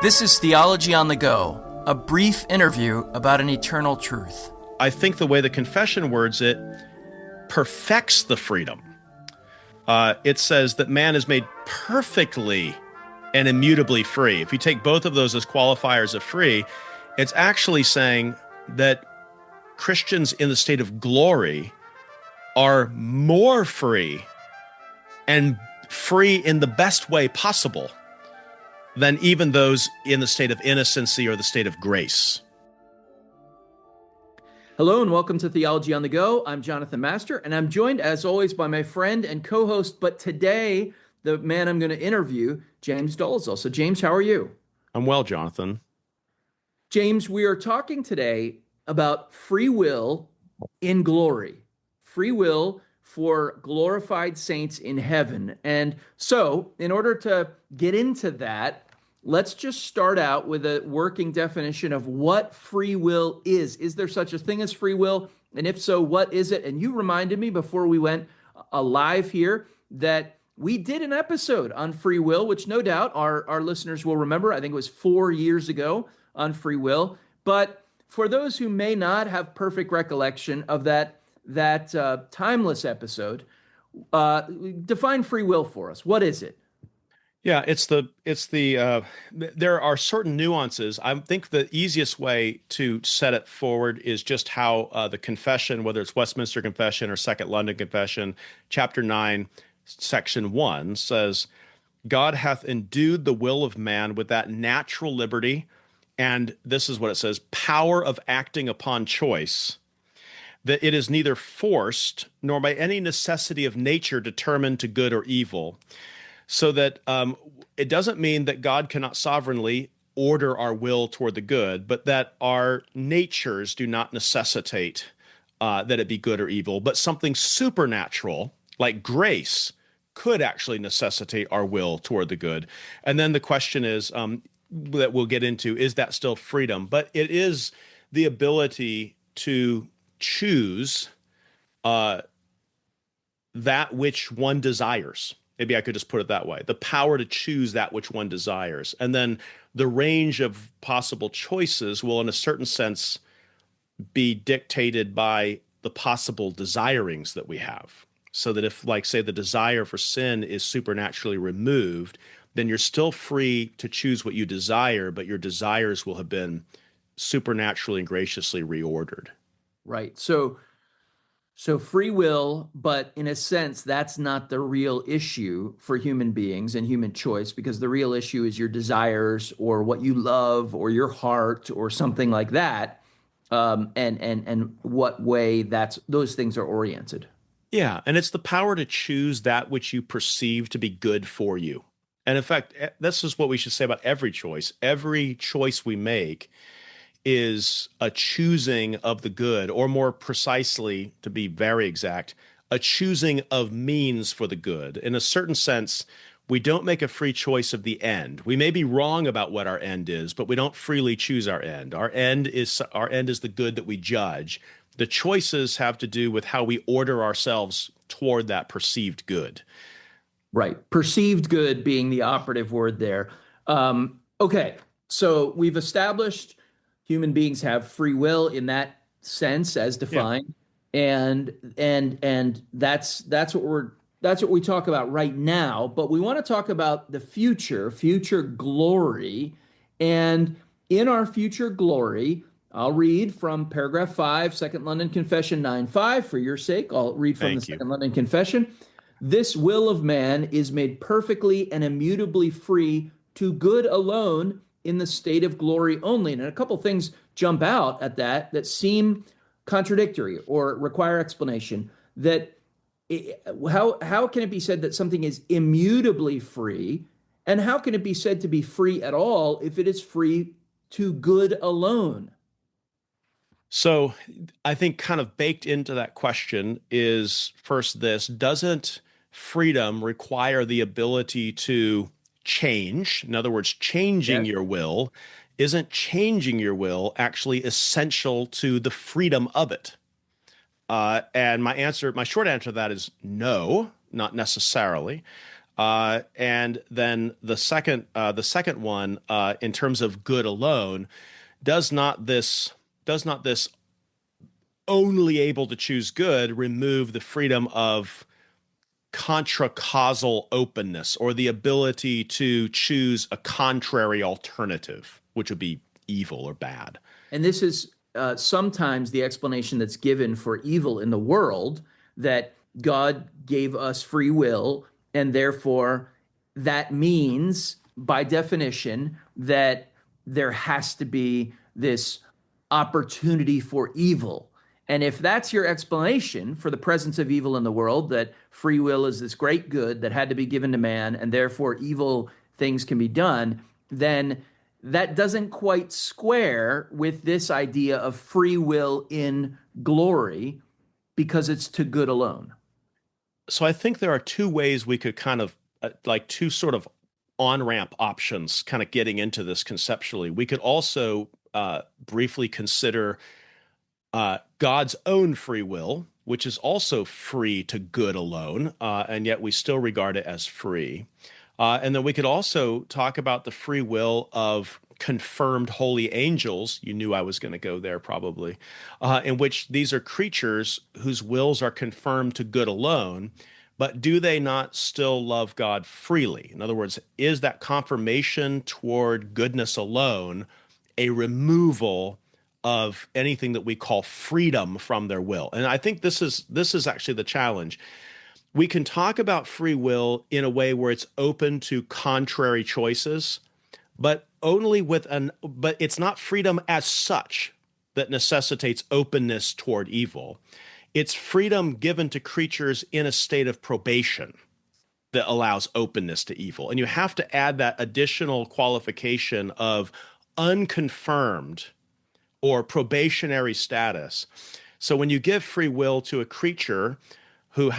This is Theology on the Go, a brief interview about an eternal truth. I think the way the confession words it perfects the freedom. It says that man is made perfectly and immutably free. If you take both of those as qualifiers of free, it's actually saying that Christians in the state of glory are more free and free in the best way possible than even those in the state of innocency or the state of grace. Hello and welcome to Theology on the Go. I'm Jonathan Master, and I'm joined as always by my friend and co-host, but today the man I'm going to interview, James Dolezal. So James, how are you? I'm well, Jonathan. James, we are talking today about free will in glory. Free will for glorified saints in heaven. And so, in order to get into that, let's just start out with a working definition of what free will is. Is there such a thing as free will? And if so, what is it? And you reminded me before we went live here that we did an episode on free will, which no doubt our listeners will remember. I think it was 4 years ago on free will. But for those who may not have perfect recollection of that timeless episode, define free will for us. What is it? Yeah, there are certain nuances. I think the easiest way to set it forward is just how the confession, whether it's Westminster Confession or Second London Confession, chapter 9, section 1 says, God hath endued the will of man with that natural liberty, and this is what it says, power of acting upon choice, that it is neither forced nor by any necessity of nature determined to good or evil. So that it doesn't mean that God cannot sovereignly order our will toward the good, but that our natures do not necessitate that it be good or evil, but something supernatural like grace could actually necessitate our will toward the good. And then the question is, that we'll get into, is that still freedom? But it is the ability to choose that which one desires. Maybe I could just put it that way. The power to choose that which one desires. And then the range of possible choices will, in a certain sense, be dictated by the possible desirings that we have. So that if, like, say, the desire for sin is supernaturally removed, then you're still free to choose what you desire, but your desires will have been supernaturally and graciously reordered. Right. So free will, but in a sense, that's not the real issue for human beings and human choice, because the real issue is your desires or what you love or your heart or something like that, and what way those things are oriented. Yeah, and it's the power to choose that which you perceive to be good for you. And in fact, this is what we should say about every choice. Every choice we make is a choosing of the good, or more precisely, to be very exact, a choosing of means for the good. In a certain sense, we don't make a free choice of the end. We may be wrong about what our end is, but we don't freely choose our end. Our end is the good that we judge. The choices have to do with how we order ourselves toward that perceived good. Right. Perceived good being the operative word there. Okay. So we've established human beings have free will in that sense as defined. Yeah. And that's what we talk about right now, but we want to talk about the future glory. And in our future glory, I'll read from paragraph 5, Second London Confession 9:5 for your sake. I'll read from the Second London Confession. This will of man is made perfectly and immutably free to good alone in the state of glory only. And a couple things jump out at that seem contradictory or require explanation. How can it be said that something is immutably free? And how can it be said to be free at all if it is free to good alone? So I think kind of baked into that question is first this: doesn't freedom require the ability to change? In other words, changing your will. Isn't changing your will actually essential to the freedom of it? And my short answer to that is no, not necessarily. And then the second one, in terms of good alone, does not this only able to choose good remove the freedom of contra-causal openness or the ability to choose a contrary alternative, which would be evil or bad? And this is sometimes the explanation that's given for evil in the world, that God gave us free will, and therefore that means, by definition, that there has to be this opportunity for evil. And if that's your explanation for the presence of evil in the world, that free will is this great good that had to be given to man, and therefore evil things can be done, then that doesn't quite square with this idea of free will in glory, because it's to good alone. So I think there are two ways we could kind of like two sort of on-ramp options kind of getting into this conceptually. We could also briefly consider God's own free will, which is also free to good alone, and yet we still regard it as free. And then we could also talk about the free will of confirmed holy angels. You knew I was going to go there probably, in which these are creatures whose wills are confirmed to good alone, but do they not still love God freely? In other words, is that confirmation toward goodness alone a removal of anything that we call freedom from their will? And I think this is actually the challenge. We can talk about free will in a way where it's open to contrary choices, but but it's not freedom as such that necessitates openness toward evil. It's freedom given to creatures in a state of probation that allows openness to evil. And you have to add that additional qualification of unconfirmed or probationary status. So when you give free will to a creature who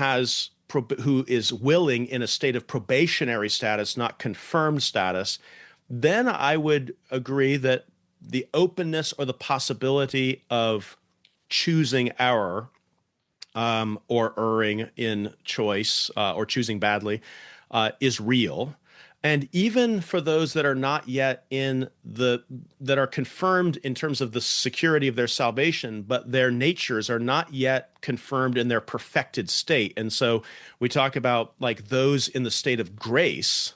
is willing in a state of probationary status, not confirmed status, then I would agree that the openness or the possibility of choosing error, or erring in choice, or choosing badly, is real. And even for those that are not yet that are confirmed in terms of the security of their salvation, but their natures are not yet confirmed in their perfected state. And so we talk about like those in the state of grace.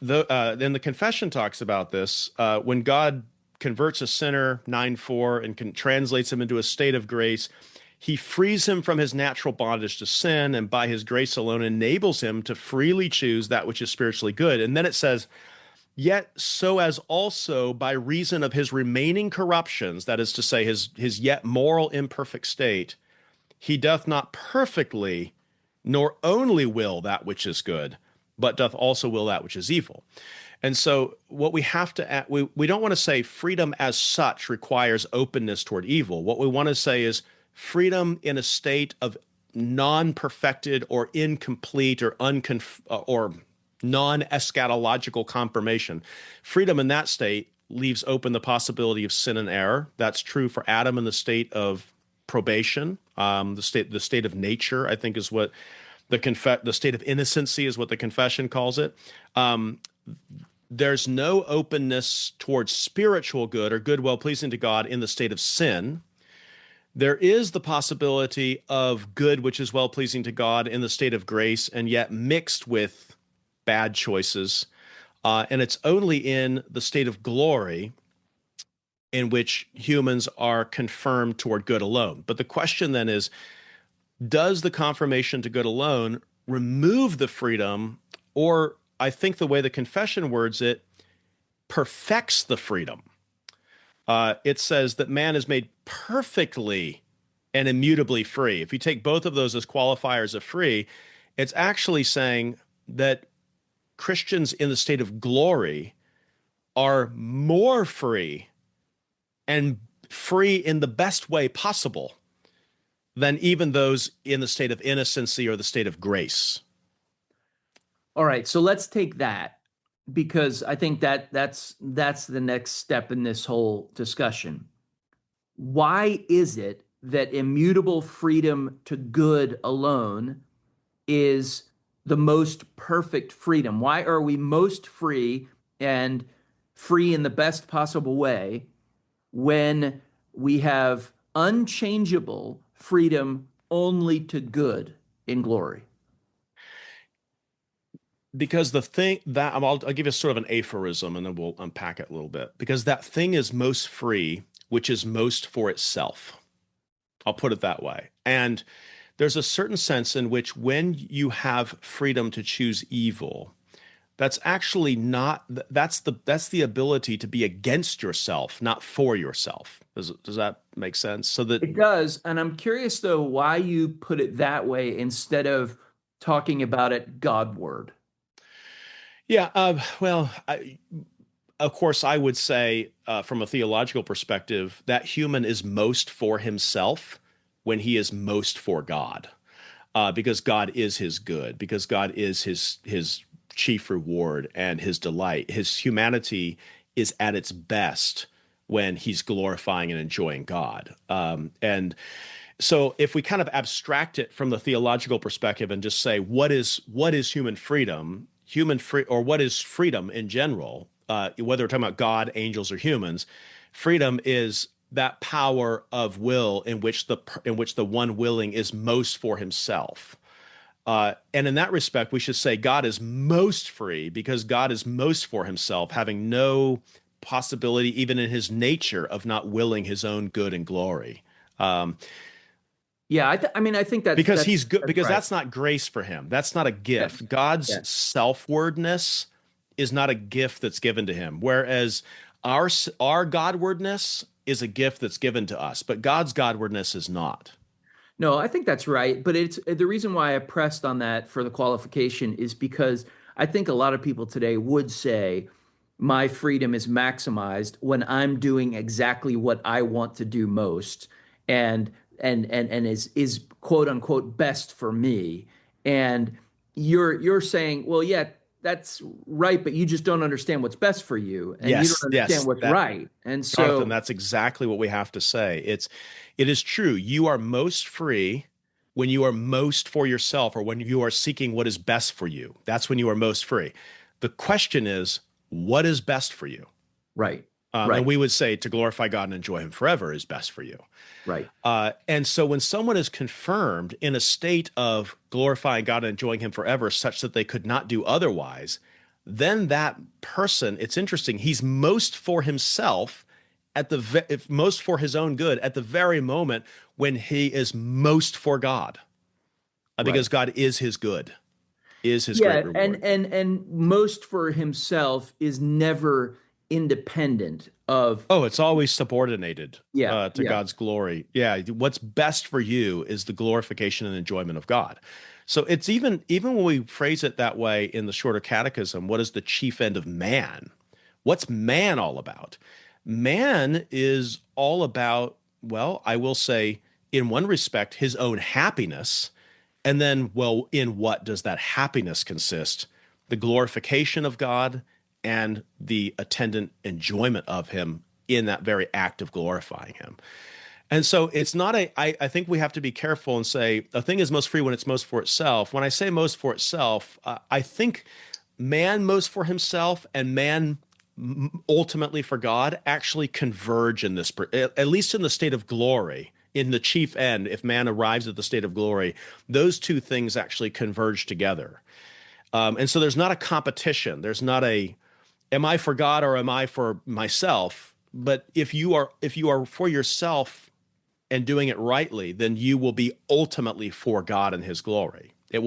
Then the confession talks about this. When God converts a sinner, 9:4, and translates him into a state of grace, he frees him from his natural bondage to sin, and by his grace alone enables him to freely choose that which is spiritually good. And then it says, yet so as also by reason of his remaining corruptions, that is to say, his yet moral imperfect state, he doth not perfectly nor only will that which is good, but doth also will that which is evil. And so what we have to, we don't want to say freedom as such requires openness toward evil. What we want to say is freedom in a state of non-perfected or incomplete or or non-eschatological confirmation. Freedom in that state leaves open the possibility of sin and error. That's true for Adam in the state of probation, the state of nature, I think is what the state of innocency is what the confession calls it. There's no openness towards spiritual good or good well pleasing to God in the state of sin. There is the possibility of good which is well pleasing to God in the state of grace, and yet mixed with bad choices. And it's only in the state of glory in which humans are confirmed toward good alone. But the question then is, does the confirmation to good alone remove the freedom, or I think the way the confession words it, perfects the freedom? It says that man is made perfectly and immutably free. If you take both of those as qualifiers of free, it's actually saying that Christians in the state of glory are more free, and free in the best way possible, than even those in the state of innocency or the state of grace. All right, so let's take that, because I think that's the next step in this whole discussion. Why is it that immutable freedom to good alone is the most perfect freedom? Why are we most free and free in the best possible way when we have unchangeable freedom only to good in glory? Because the thing that I'll give you sort of an aphorism and then we'll unpack it a little bit. Because that thing is most free, which is most for itself. I'll put it that way. And there's a certain sense in which when you have freedom to choose evil, that's actually not that's the ability to be against yourself, not for yourself. Does that make sense? So that It does. And I'm curious, though, why you put it that way instead of talking about it Godward. yeah, well, of course, I would say from a theological perspective that human is most for himself when he is most for God, because God is his good, because God is his chief reward and his delight. His humanity is at its best when he's glorifying and enjoying God. And so if we kind of abstract it from the theological perspective and just say what is human freedom, or what is freedom in general, whether we're talking about God, angels, or humans, freedom is that power of will in which the one willing is most for himself. And in that respect, we should say God is most free because God is most for himself, having no possibility, even in his nature, of not willing his own good and glory. Um, Yeah, I mean, I think because he's good, that's because right. that's not grace for him. That's not a Yes, gift. God's yes, self-wordness is not a gift that's given to him, whereas our Godwardness is a gift that's given to us, but God's Godwardness is not. no, I think that's right. But it's the reason why I pressed on that for the qualification is because I think a lot of people today would say my freedom is maximized when I'm doing exactly what I want to do most and and is quote unquote best for me. And you're saying, well, yeah, that's right, but you just don't understand what's best for you and you don't Yes, understand yes, what's that right. And Jonathan, so, that's exactly what we have to say. It is true. You are most free when you are most for yourself or when you are seeking what is best for you. That's when you are most free. The question is, what is best for you? right, And right, we would say to glorify God and enjoy him forever is best for you. right, And so when someone is confirmed in a state of glorifying God and enjoying him forever, such that they could not do otherwise, then that person, it's interesting, he's most for himself if most for his own good at the very moment when he is most for God, right. because God is his good, is his great Yeah, and reward. most for himself is never independent of. Oh, it's always subordinated Yeah, to yeah, God's glory. Yeah, what's best for you is the glorification and enjoyment of God. So it's even when we phrase it that way in the shorter catechism, what is the chief end of man? What's man all about? Man is all about, well, I will say, in one respect, his own happiness. And then, well, in what does that happiness consist? The glorification of God and the attendant enjoyment of him in that very act of glorifying him. And so it's not I think we have to be careful and say a thing is most free when it's most for itself. When I say most for itself, I think man most for himself and man ultimately for God actually converge in this, at least in the state of glory. In the chief end, if man arrives at the state of glory, those two things actually converge together. And so there's not a competition. There's not a am I for God or am I for myself? But if you are for yourself and doing it rightly, then you will be ultimately for God and his glory. You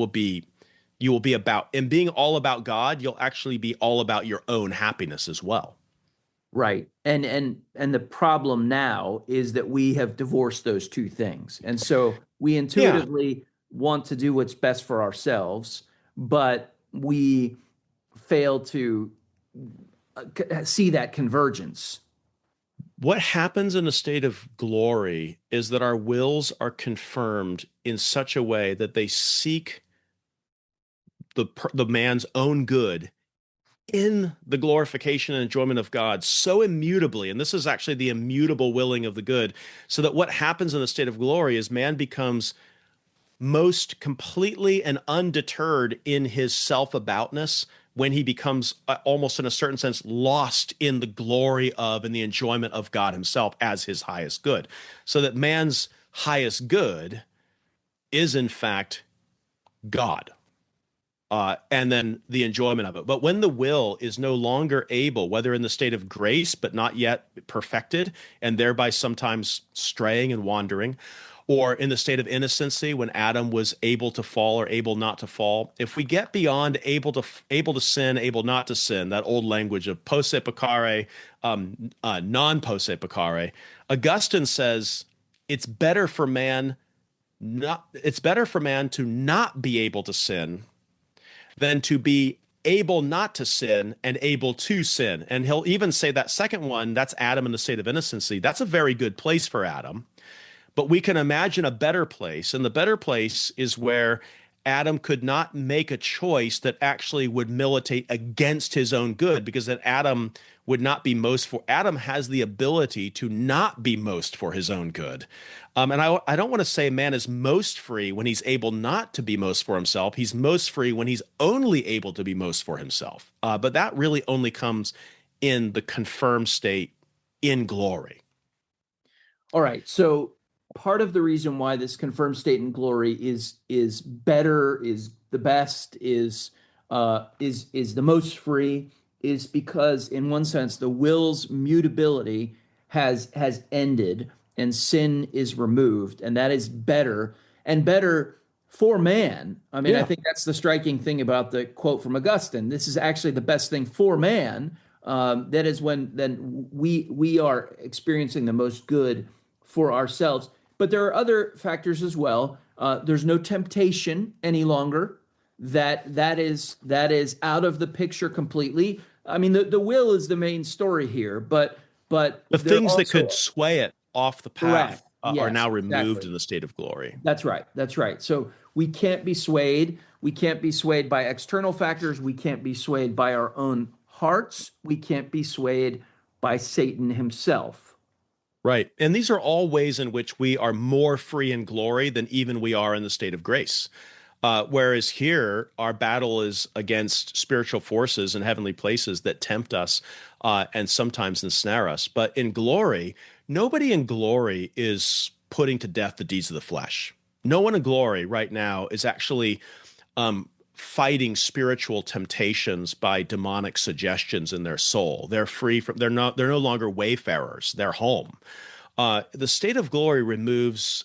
will be about, and being all about God, you'll actually be all about your own happiness as well. right. And the problem now is that we have divorced those two things. And so we Yeah. intuitively want to do what's best for ourselves, but we fail to see that convergence. What happens in a state of glory is that our wills are confirmed in such a way that they seek the man's own good in the glorification and enjoyment of God so immutably, and this is actually the immutable willing of the good, so that what happens in the state of glory is man becomes most completely and undeterred in his self-aboutness when he becomes almost in a certain sense lost in the glory of and the enjoyment of God himself as his highest good. So that man's highest good is in fact God. And then the enjoyment of it. But when the will is no longer able, whether in the state of grace, but not yet perfected, and thereby sometimes straying and wandering, or in the state of innocency, when Adam was able to fall or able not to fall, if we get beyond able to sin, able not to sin, that old language of posse peccare, non posse peccare, Augustine says it's better for man to not be able to sin than to be able not to sin and able to sin. And he'll even say that second one, that's Adam in the state of innocency. That's a very good place for Adam. But we can imagine a better place. And the better place is where Adam could not make a choice that actually would militate against his own good, because then Adam would not be most for. Adam has the ability to not be most for his own good. And I don't want to say man is most free when he's able not to be most for himself. He's most free when he's only able to be most for himself. But that really only comes in the confirmed state in glory. All right. So part of the reason why this confirmed state in glory is better, is the best, is the most free, is because in one sense the will's mutability has ended and sin is removed, and that is better and better for man. I mean, I think that's the striking thing about the quote from Augustine. This is actually the best thing for man. That is when then we are experiencing the most good for ourselves. But there are other factors as well. There's no temptation any longer. That is out of the picture completely. I mean, the will is the main story here, but the things that could sway it off the path are now removed in the state of glory. That's right. That's right. So we can't be swayed. We can't be swayed by external factors. We can't be swayed by our own hearts. We can't be swayed by Satan himself. Right. And these are all ways in which we are more free in glory than even we are in the state of grace. Whereas here, our battle is against spiritual forces in heavenly places that tempt us and sometimes ensnare us. But in glory, nobody in glory is putting to death the deeds of the flesh. No one in glory right now is actually fighting spiritual temptations by demonic suggestions in their soul. They're free from. They're no longer wayfarers. They're home. The state of glory removes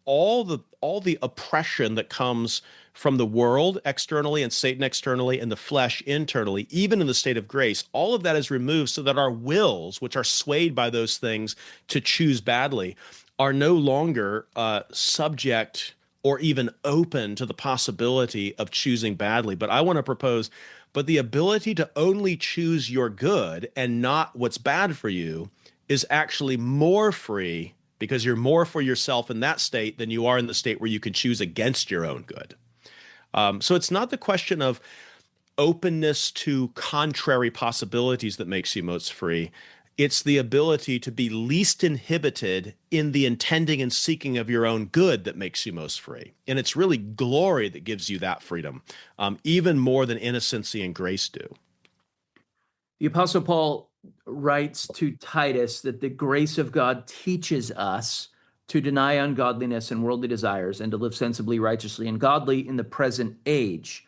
all the oppression that comes from the world externally and Satan externally and the flesh internally, even in the state of grace. All of that is removed so that our wills, which are swayed by those things to choose badly, are no longer subject or even open to the possibility of choosing badly. But I want to propose, but the ability to only choose your good and not what's bad for you is actually more free, because you're more for yourself in that state than you are in the state where you can choose against your own good. So it's not the question of openness to contrary possibilities that makes you most free. It's the ability to be least inhibited in the intending and seeking of your own good that makes you most free. And it's really glory that gives you that freedom, even more than innocency and grace do. The Apostle Paul writes to Titus that the grace of God teaches us to deny ungodliness and worldly desires and to live sensibly, righteously, and godly in the present age.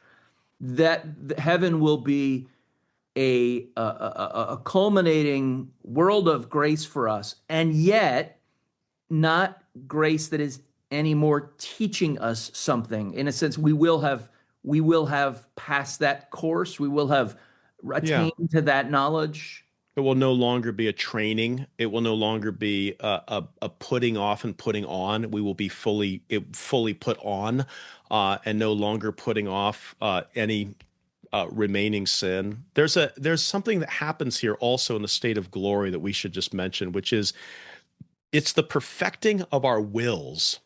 That heaven will be a culminating world of grace for us, and yet not grace that is anymore teaching us something. In a sense, we will have passed that course. We will have attained to that knowledge. It will no longer be a training. It will no longer be a putting off and putting on. We will be fully put on, and no longer putting off any remaining sin. There's something that happens here also in the state of glory that we should just mention, which is it's the perfecting of our wills,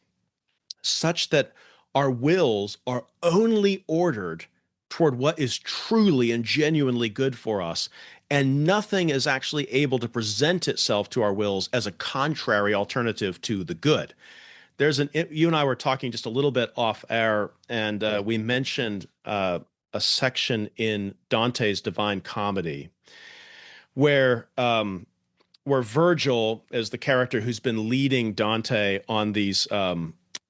such that our wills are only ordered toward what is truly and genuinely good for us, and nothing is actually able to present itself to our wills as a contrary alternative to the good. You and I were talking just a little bit off air, and we mentioned a section in Dante's Divine Comedy where where Virgil is the character who's been leading Dante on these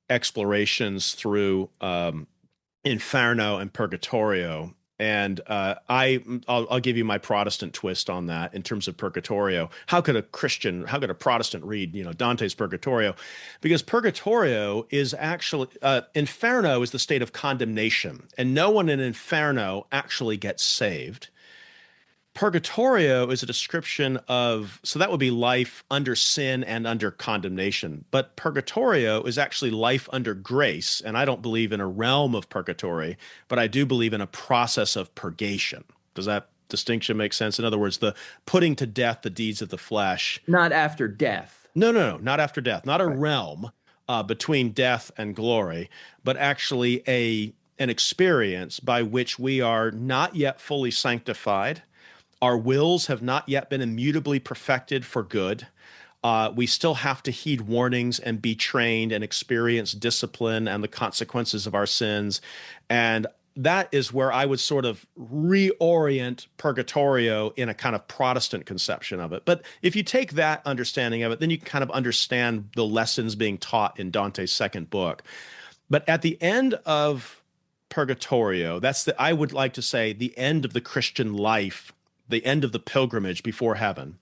explorations through Inferno and Purgatorio. And I'll give you my Protestant twist on that in terms of Purgatorio. How could a Protestant read, Dante's Purgatorio? Because Purgatorio is actually, Inferno is the state of condemnation, and no one in Inferno actually gets saved. Purgatorio is a description of, so that would be life under sin and under condemnation. But Purgatorio is actually life under grace. And I don't believe in a realm of purgatory, but I do believe in a process of purgation. Does that distinction make sense? In other words, the putting to death the deeds of the flesh. Not after death. No, not after death. Not a realm between death and glory, but actually an experience by which we are not yet fully sanctified. Our wills have not yet been immutably perfected for good. We still have to heed warnings and be trained and experience discipline and the consequences of our sins. And that is where I would sort of reorient Purgatorio in a kind of Protestant conception of it. But if you take that understanding of it, then you can kind of understand the lessons being taught in Dante's second book. But at the end of Purgatorio, I would like to say, the end of the Christian life, the end of the pilgrimage before heaven.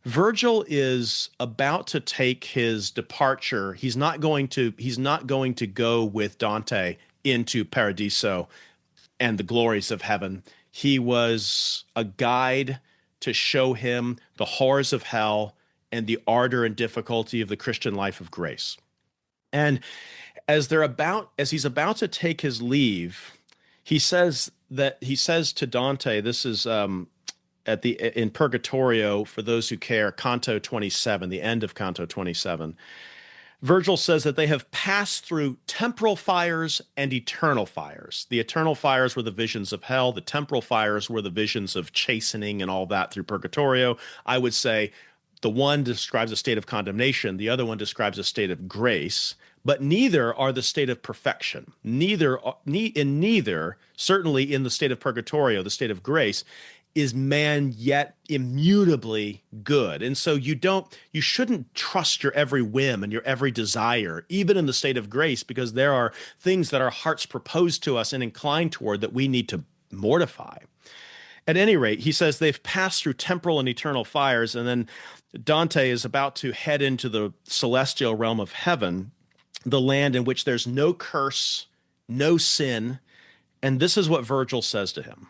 Virgil is about to take his departure. He's not going to go with Dante into Paradiso and the glories of heaven. He was a guide to show him the horrors of hell and the ardor and difficulty of the Christian life of grace. And as he's about to take his leave, he says to Dante, this is in Purgatorio, for those who care, Canto 27, the end of Canto 27. Virgil says that they have passed through temporal fires and eternal fires. The eternal fires were the visions of hell. The temporal fires were the visions of chastening and all that through Purgatorio. I would say the one describes a state of condemnation. The other one describes a state of grace. But neither are the state of perfection. Neither, certainly in the state of Purgatorio, the state of grace, is man yet immutably good. And so you shouldn't trust your every whim and your every desire, even in the state of grace, because there are things that our hearts propose to us and incline toward that we need to mortify. At any rate, he says they've passed through temporal and eternal fires, and then Dante is about to head into the celestial realm of heaven, the land in which there's no curse, no sin. And this is what Virgil says to him.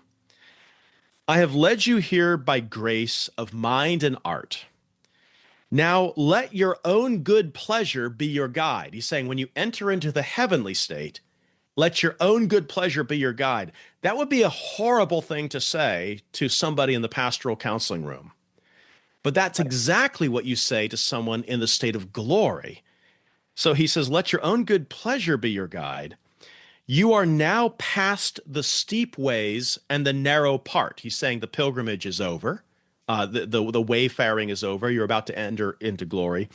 I have led you here by grace of mind and art. Now let your own good pleasure be your guide. He's saying when you enter into the heavenly state, let your own good pleasure be your guide. That would be a horrible thing to say to somebody in the pastoral counseling room. But that's exactly what you say to someone in the state of glory. So he says, let your own good pleasure be your guide. You are now past the steep ways and the narrow part. He's saying the pilgrimage is over. The wayfaring is over. You're about to enter into glory.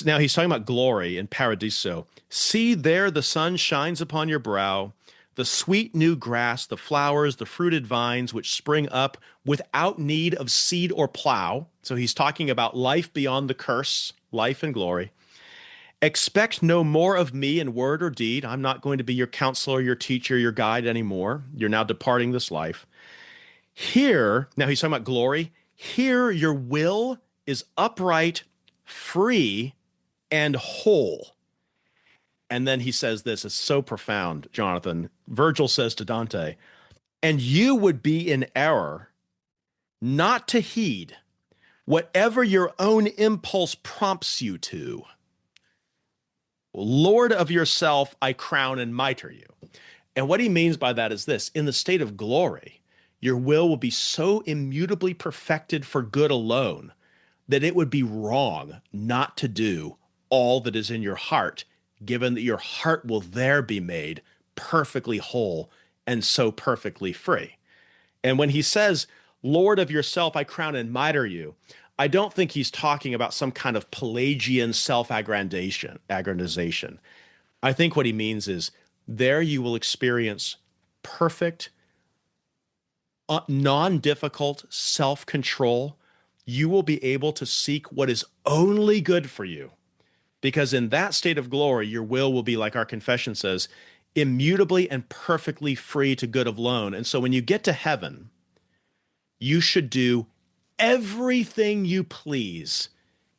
Now he's talking about glory in Paradiso. See, there the sun shines upon your brow, the sweet new grass, the flowers, the fruited vines, which spring up without need of seed or plow. So he's talking about life beyond the curse, life and glory. Expect no more of me in word or deed. I'm not going to be your counselor, your teacher, your guide anymore. You're now departing this life. Here, now he's talking about glory. Here your will is upright, free, and whole. And then he says this, it's so profound, Jonathan. Virgil says to Dante, and you would be in error not to heed whatever your own impulse prompts you to. Lord of yourself, I crown and mitre you. And what he means by that is this: in the state of glory, your will be so immutably perfected for good alone that it would be wrong not to do all that is in your heart, given that your heart will there be made perfectly whole and so perfectly free. And when he says, Lord of yourself, I crown and mitre you, I don't think he's talking about some kind of Pelagian aggrandization. I think what he means is there you will experience perfect, non-difficult self-control. You will be able to seek what is only good for you, because in that state of glory, your will be, like our confession says, immutably and perfectly free to good alone. And so when you get to heaven, you should do everything you please,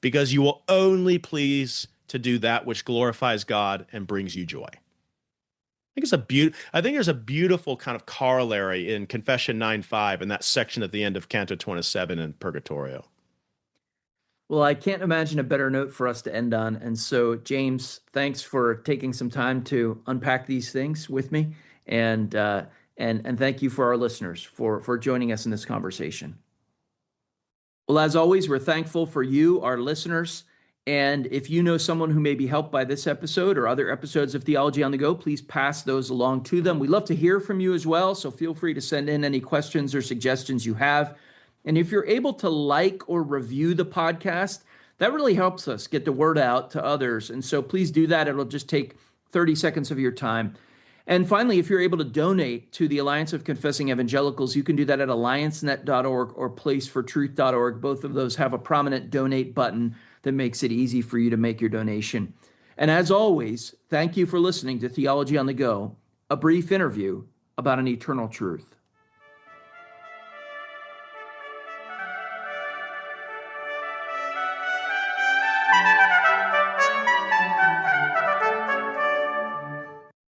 because you will only please to do that which glorifies God and brings you joy. I think there's a beautiful kind of corollary in Confession 9:5 and that section at the end of Canto 27 in Purgatorio. Well, I can't imagine a better note for us to end on. And so, James, thanks for taking some time to unpack these things with me, and thank you for our listeners for joining us in this conversation. Well, as always, we're thankful for you, our listeners. And if you know someone who may be helped by this episode or other episodes of Theology on the Go, please pass those along to them. We love to hear from you as well, so feel free to send in any questions or suggestions you have. And if you're able to like or review the podcast, that really helps us get the word out to others. And so please do that. It'll just take 30 seconds of your time. And finally, if you're able to donate to the Alliance of Confessing Evangelicals, you can do that at alliancenet.org or placefortruth.org. Both of those have a prominent donate button that makes it easy for you to make your donation. And as always, thank you for listening to Theology on the Go, a brief interview about an eternal truth.